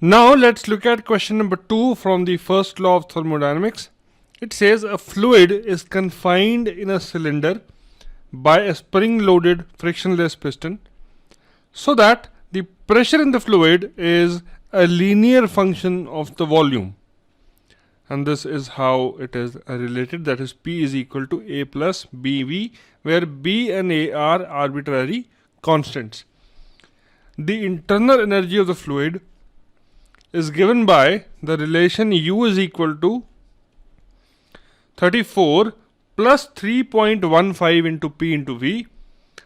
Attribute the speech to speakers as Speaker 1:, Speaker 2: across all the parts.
Speaker 1: Now let's look at question number 2 from the first law of thermodynamics. It says a fluid is confined in a cylinder by a spring-loaded frictionless piston so that the pressure in the fluid is a linear function of the volume. And this is how it is related, that is P is equal to A plus BV, where B and A are arbitrary constants. The internal energy of the fluid is given by the relation U is equal to 34 plus 3.15 into P into V.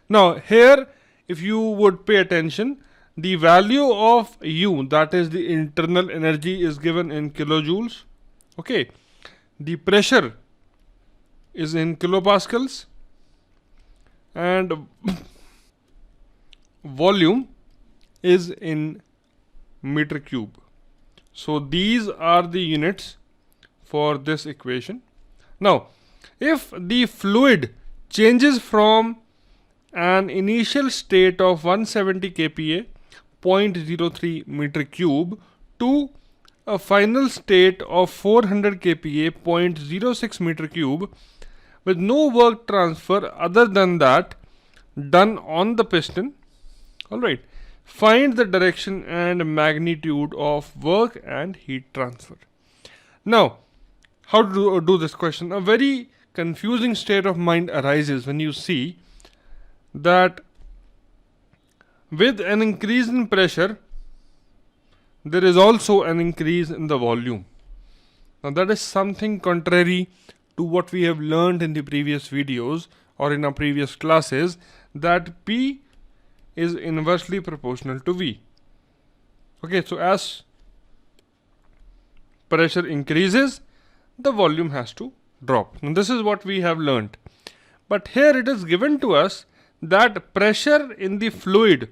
Speaker 1: Now here, if you would pay attention, the value of U, that is the internal energy, is given in kilojoules. Okay, the pressure is in kilopascals and volume is in meter cube. So these are the units for this equation. Now, if the fluid changes from an initial state of 170 kPa 0.03 meter cube to a final state of 400 kPa 0.06 meter cube with no work transfer other than that done on the piston, alright, find the direction and magnitude of work and heat transfer. Now, how to do this question? A very confusing state of mind arises when you see that with an increase in pressure, there is also an increase in the volume. Now that is something contrary to what we have learned in the previous videos or in our previous classes, that P is inversely proportional to V. Okay, so as pressure increases, the volume has to drop. Now this is what we have learned. But here it is given to us that pressure in the fluid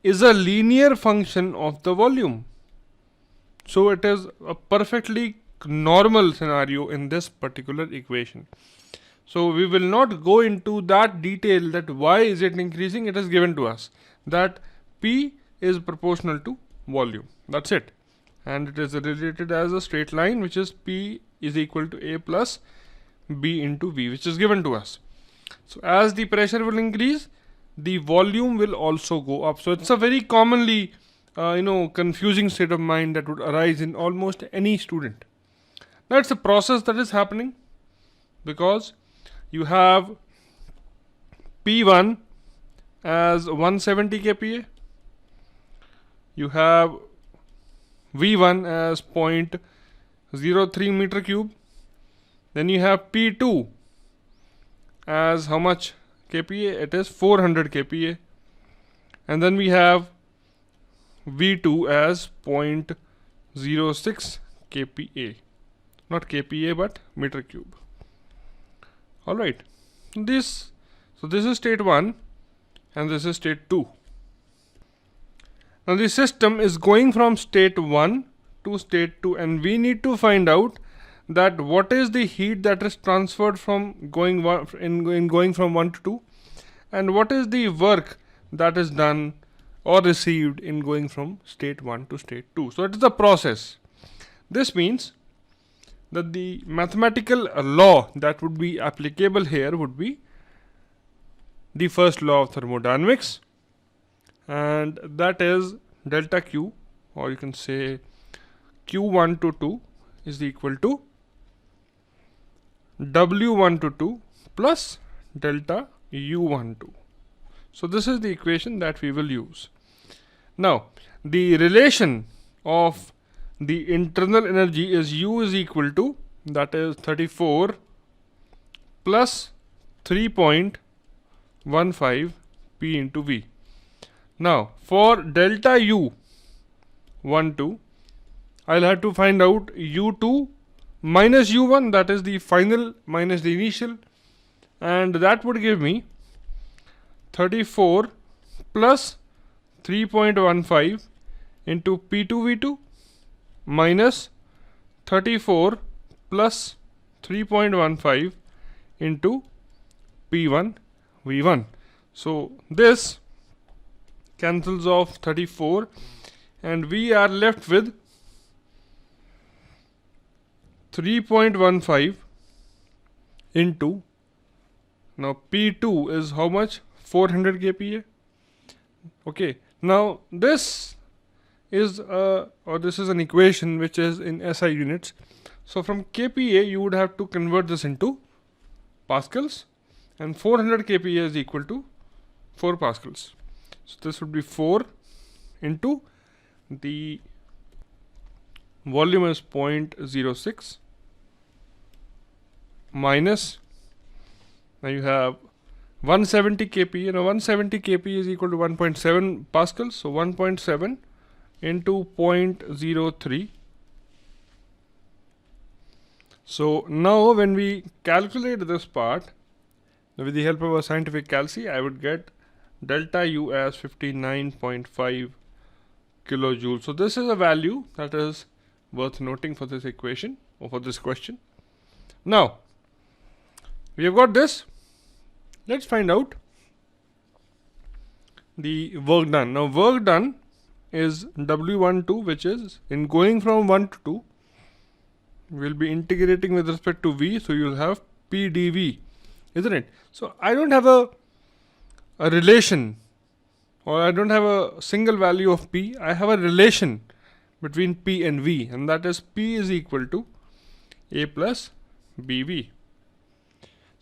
Speaker 1: is a linear function of the volume. So it is a perfectly normal scenario in this particular equation. So we will not go into that detail that why is it increasing. It is given to us that P is proportional to volume. That's it. And it is related as a straight line, which is P is equal to A plus B into V, which is given to us. So as the pressure will increase, the volume will also go up. So it's a very commonly confusing state of mind that would arise in almost any student. Now it's a process that is happening because you have P1 as 170 kPa, you have V1 as 0.03 meter cube, then you have P2 as how much kPa? It is 400 kPa, and then we have V2 as 0.06 kPa, not kPa but meter cube. Alright, so this is state 1 and this is state 2. Now the system is going from state 1 to state 2, and we need to find out that what is the heat that is transferred from going from 1 to 2, and what is the work that is done or received in going from state 1 to state 2. So it is a process. This means that the mathematical law that would be applicable here would be the first law of thermodynamics, and that is delta Q, or you can say Q1 to 2 is equal to W1 to 2 plus delta U1 to. So this is the equation that we will use. Now the relation of the internal energy is U is equal to, that is 34 plus 3.15 P into V. Now for delta U12, I'll have to find out U2 minus U1, that is the final minus the initial, and that would give me 34 plus 3.15 into P2V2 minus 34 plus 3.15 into P1V1. So this cancels off 34 and we are left with 3.15 into, now P2 is how much? 400 kPa. Okay, now this is this is an equation which is in SI units. So from kPa you would have to convert this into pascals, and 400 kPa is equal to 4 pascals. So this would be 4 into the volume is 0.06 minus, now you have 170 kPa. Now 170 kPa is equal to 1.7 pascals. So 1.7 into 0.03. So now when we calculate this part with the help of a scientific calci, I would get delta U as 59.5 kilojoules. So this is a value that is worth noting for this equation or for this question. Now we have got this. Let's find out the work done. Now work done is W12, which is in going from 1 to 2. We'll be integrating with respect to V, so you'll have PdV, isn't it? So I don't have a relation, or I don't have a single value of P. I have a relation between P and V, and that is P is equal to A plus BV.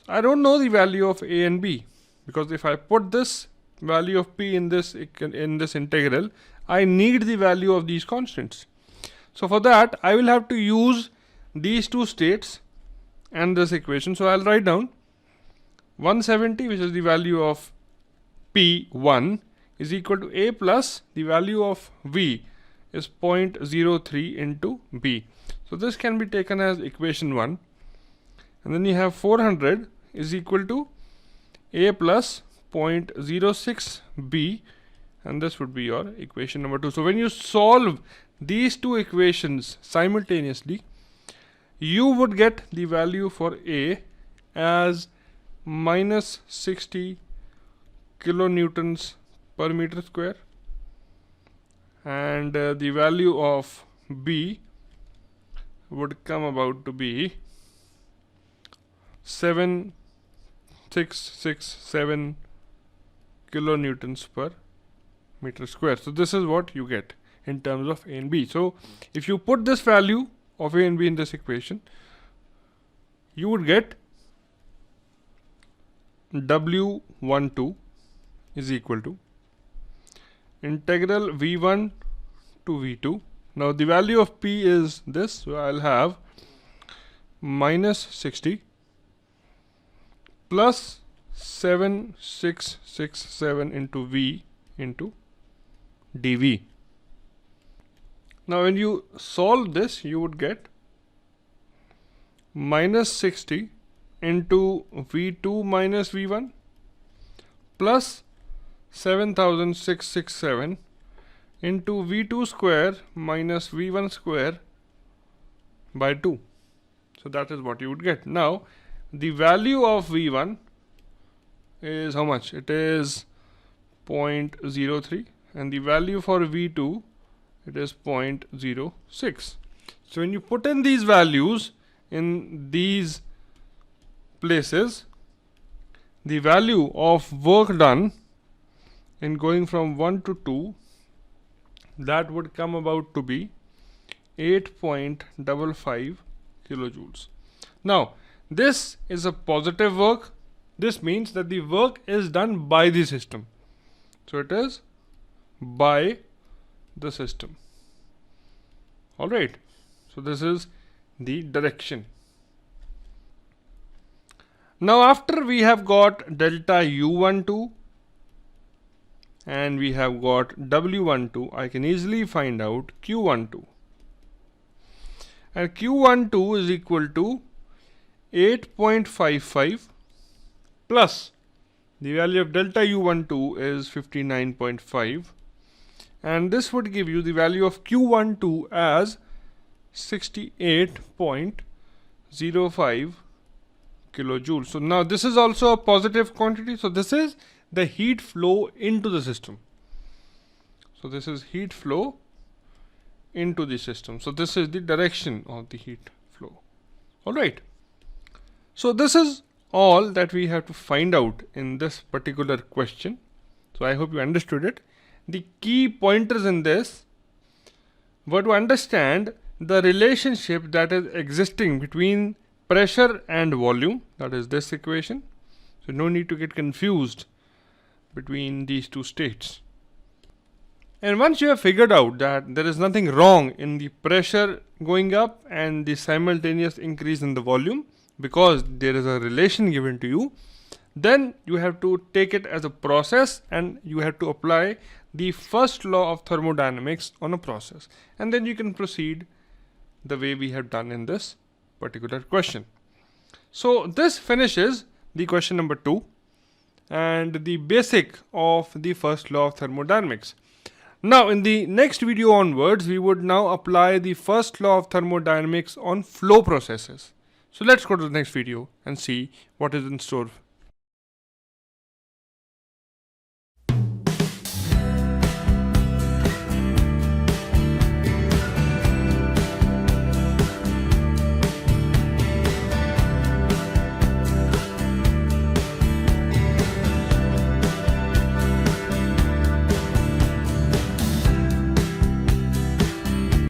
Speaker 1: I don't know the value of A and B, because if I put this value of P in this integral, I need the value of these constants. So for that I will have to use these two states and this equation. So I'll write down 170, which is the value of P1, is equal to A plus the value of V is 0.03 into B. So this can be taken as equation 1, and then you have 400 is equal to A plus 0.06 B, and this would be your equation number 2. So when you solve these two equations simultaneously, you would get the value for A as minus 60 kilonewtons per meter square, and the value of B would come about to be 7667 kilonewtons per meter square. So this is what you get in terms of A and B. So if you put this value of A and B in this equation, you would get W12 is equal to integral V1 to V2. Now the value of P is this, so I'll have minus 60 plus 7667 into V into dV. Now when you solve this, you would get minus 60 into V2 minus V1 plus 7667 into V2 square minus V1 square by 2. So that is what you would get. Now the value of V1 is how much? It is 0.03, and the value for V2 it is 0.06. So when you put in these values in these places, the value of work done in going from 1 to 2, that would come about to be 8.55 kilojoules. Now this is a positive work. This means that the work is done by the system. So it is by the system. Alright, so this is the direction. Now after we have got delta U12 and we have got W12, I can easily find out Q12. And Q12 is equal to 8.55 plus the value of delta U12 is 59.5, and this would give you the value of Q12 as 68.05 kilojoules. So now this is also a positive quantity. So this is the heat flow into the system. So this is heat flow into the system. So this is the direction of the heat flow. Alright. So this is all that we have to find out in this particular question. So I hope you understood it. The key pointers in this were to understand the relationship that is existing between pressure and volume, that is this equation. So no need to get confused between these two states. And once you have figured out that there is nothing wrong in the pressure going up and the simultaneous increase in the volume, because there is a relation given to you, then you have to take it as a process and you have to apply the first law of thermodynamics on a process. And then you can proceed the way we have done in this particular question. So this finishes the question number 2 and the basic of the first law of thermodynamics. Now in the next video onwards, we would now apply the first law of thermodynamics on flow processes. So let's go to the next video and see what is in store